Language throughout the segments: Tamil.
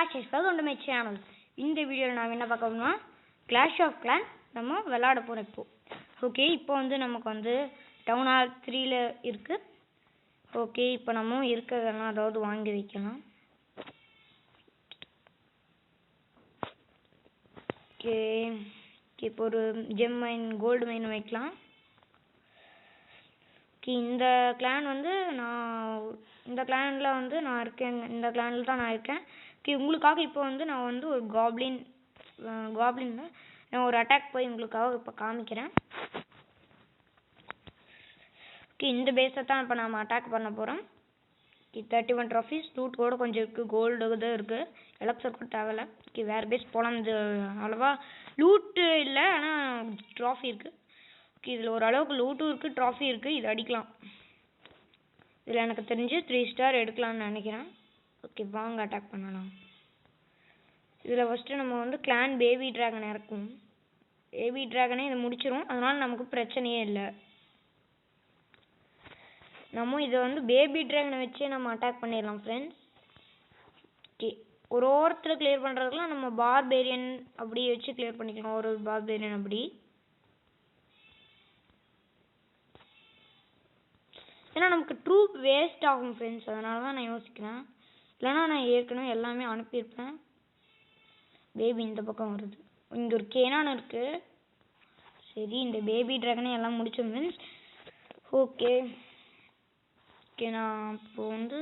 Clashes, welcome to my channel. இந்த வீடியோல நான் என்ன பார்க்க போறோம்னா Clash of Clans நம்ம விளையாட போறோம் இப்போ. ஓகே, இப்போ வந்து நமக்கு வந்து டவுன் ஹால் 3 ல இருக்கு. ஓகே, இப்போ நம்ம இருக்கதெல்லாம் அதாவது வாங்கி வைக்கலாம். ஓகே, இப்போ ஒரு ஜெம் மைன், கோல்ட் மைன் வைக்கலாம். இந்த கிளான் வந்து இந்த கிளான்ல வந்து நான் இருக்கேன். இந்த கிளான்ல தான் நான் இருக்கேன். உங்களுக்காக இப்போ வந்து நான் வந்து ஒரு காப்ளின்ல நான் ஒரு அட்டாக் போய் உங்களுக்காக இப்போ காமிக்கிறேன். இந்த பேஸை தான் இப்போ நம்ம அட்டாக் பண்ண போகிறோம். 31 ட்ராஃபிஸ், லூட் கூட கொஞ்சம் இருக்குது, கோல்டு தான் இருக்குது, எலக்சர் கூட தேவையில்ல. வேறு பேஸ் போகலாம். இது அவ்வளோவா லூட்டு இல்லை, ஆனால் ட்ராஃபி இருக்குது. இதில் ஓரளவுக்கு லூட்டும் இருக்குது, ட்ராஃபி இருக்குது. இது அடிக்கலாம். இதில் எனக்கு தெரிஞ்சு 3 ஸ்டார் எடுக்கலாம்னு நினைக்கிறேன். ஓகே, வாங்க அட்டாக் பண்ணலாம். இதில் ஃபஸ்ட்டு நம்ம வந்து கிளான் பேபி ட்ராகன் இறக்கும். பேபி ட்ராகனே இதை முடிச்சிடும், அதனால் நமக்கு பிரச்சனையே இல்லை. நம்ம இதை வந்து பேபி ட்ராகனை வச்சே நம்ம அட்டாக் பண்ணிடலாம் ஃப்ரெண்ட்ஸ். ஓகே, ஒருத்தர் கிளியர் பண்ணுறதுக்குலாம் நம்ம பார்பேரியன் அப்படி வச்சு கிளியர் பண்ணிக்கலாம். ஒரு பார்பேரியன் அப்படி. ஏன்னா நமக்கு ட்ரூப் வேஸ்ட் ஆகும் ஃப்ரெண்ட்ஸ், அதனால தான் நான் யோசிக்கிறேன். இல்லைனா நான் ஏற்கனவே எல்லாமே அனுப்பியிருப்பேன். பேபி இந்த பக்கம் வருது. இங்கே ஒரு கேனான் இருக்குது. சரி, இந்த பேபி ட்ராகனே எல்லாம் முடிச்சோம் ஃப்ரெண்ட்ஸ். ஓகே, நான் இப்போ வந்து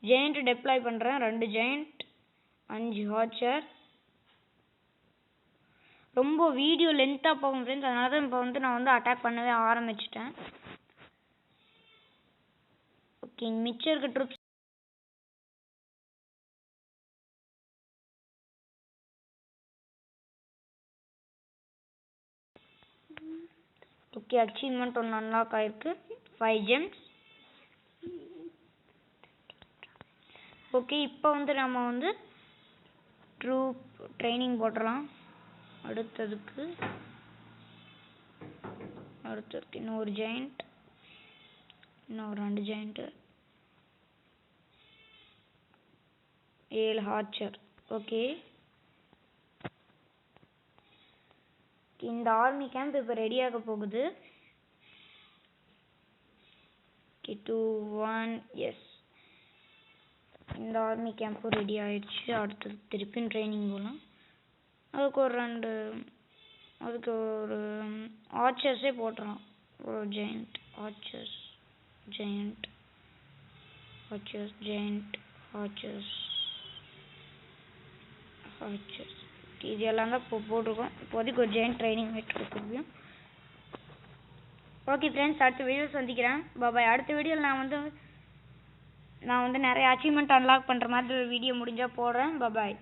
ஜெயண்ட் டெப்ளாய் பண்ணுறேன். 2 ஜெயண்ட், 5 ஹார்ச்சர். ரொம்ப வீடியோ லென்த்தாக போகும் ஃப்ரெண்ட்ஸ், அதனால தான் இப்போ வந்து நான் வந்து அட்டாக் பண்ணவே ஆரம்பிச்சிட்டேன். ஓகே, மிச்சம் இருக்க ட்ரூப்ஸ் ஓகே, அச்சீவ்மெண்ட் ஒன்று அன்லாக் ஆயிருக்கு, 5 gems. ஓகே, இப்போ வந்து நம்ம வந்து ட்ரூப் ட்ரைனிங் போட்டுடலாம். அடுத்ததுக்கு இன்னொரு ஜெயண்ட், இன்னொரு 2 ஜெயண்ட்டு, 7 ஹார்ச்சர். ஓகே, இந்த ஆர்மி கேம்ப் இப்போ ரெடியாக போகுது. 2 1 எஸ், இந்த ஆர்மி கேம்ப்பும் ரெடி ஆயிடுச்சு. அடுத்தது திருப்பியும் ட்ரைனிங் போகலாம். அதுக்கு ஒரு ஆர்ச்சர்ஸே போட்டுடலாம். ஒரு giant, archers, giant, archers, giant, archers, archers. இது எல்லாம் தான் இப்போ போட்டிருக்கோம். இப்போதைக்கு ஒரு ஜெயண்ட் ட்ரைனிங் வைக்கிறோம். ஓகே ஃப்ரெண்ட்ஸ், அடுத்த வீடியோ சந்திக்கிறேன். பாய். அடுத்த வீடியோவில் நான் வந்து நிறைய அச்சீவ்மெண்ட் அன்லாக் பண்ணுற மாதிரி ஒரு வீடியோ முடிஞ்சால் போடுறேன். பாய்.